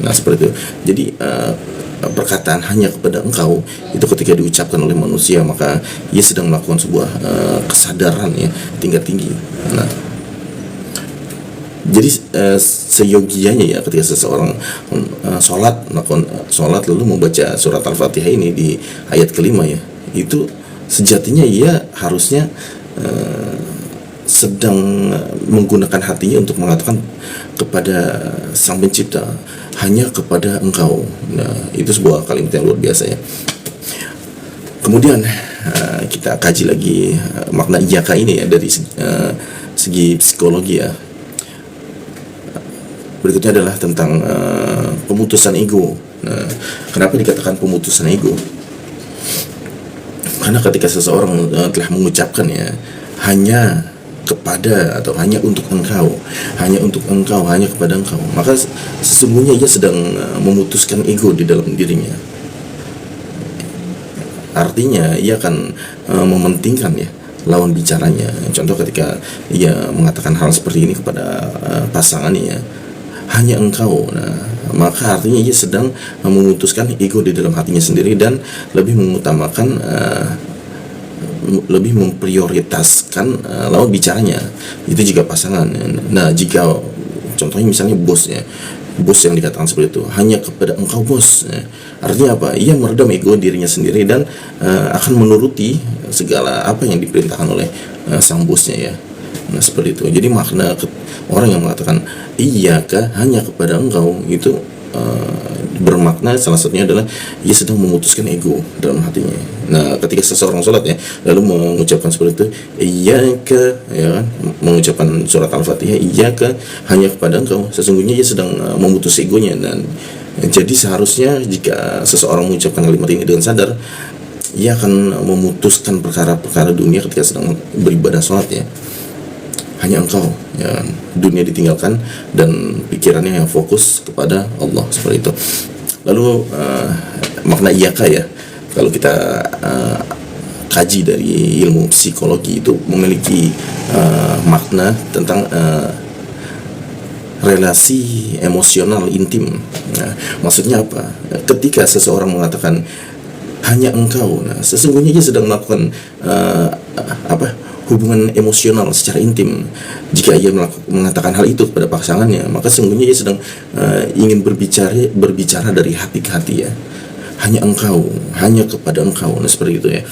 Nah seperti itu. Jadi perkataan hanya kepada engkau itu ketika diucapkan oleh manusia, maka ia sedang melakukan sebuah kesadaran ya tingkat tinggi. Nah jadi seyogianya ya ketika seseorang melakukan sholat lalu membaca surat Al-Fatihah ini di ayat kelima ya, itu sejatinya ia harusnya sedang menggunakan hatinya untuk mengatakan kepada Sang Pencipta, hanya kepada engkau. Nah itu sebuah kalimat yang luar biasa ya. Kemudian kita kaji lagi makna iyaka ini ya dari segi psikologi ya. Berikutnya adalah tentang pemutusan ego. Nah, kenapa dikatakan pemutusan ego? Karena ketika seseorang telah mengucapkan ya hanya kepada atau hanya untuk engkau, hanya kepada engkau, maka sesungguhnya ia sedang memutuskan ego di dalam dirinya. Artinya ia akan mementingkan ya lawan bicaranya. Contoh ketika ia mengatakan hal seperti ini kepada pasangannya, hanya engkau. Nah, maka artinya ia sedang memutuskan ego di dalam hatinya sendiri dan lebih mengutamakan lebih memprioritaskan lawan bicaranya itu jika pasangan. Nah jika contohnya misalnya bos yang dikatakan seperti itu, hanya kepada engkau bos, artinya apa? Ia meredam ego dirinya sendiri dan akan menuruti segala apa yang diperintahkan oleh sang bosnya ya. Nah seperti itu. Jadi makna orang yang mengatakan iyaka hanya kepada engkau itu bermakna salah satunya adalah ia sedang memutuskan ego dalam hatinya. Nah ketika seseorang sholat ya lalu mengucapkan seperti itu iyaka ya kan, mengucapkan surat Al-Fatihah iyaka hanya kepada engkau, sesungguhnya ia sedang memutus egonya. Dan jadi seharusnya jika seseorang mengucapkan kalimat ini dengan sadar, ia akan memutuskan perkara-perkara dunia ketika sedang beribadah sholat ya. Hanya engkau ya, dunia ditinggalkan dan pikirannya yang fokus kepada Allah, seperti itu. Lalu makna iyaka ya, kalau kita kaji dari ilmu psikologi itu memiliki makna tentang relasi emosional intim. Nah, maksudnya apa? Ketika seseorang mengatakan hanya engkau, nah sesungguhnya dia sedang melakukan hubungan emosional secara intim. Jika ia mengatakan hal itu kepada pasangannya, maka sesungguhnya ia sedang ingin berbicara dari hati ke hati ya. Hanya engkau, hanya kepada engkau. Nah seperti itu ya.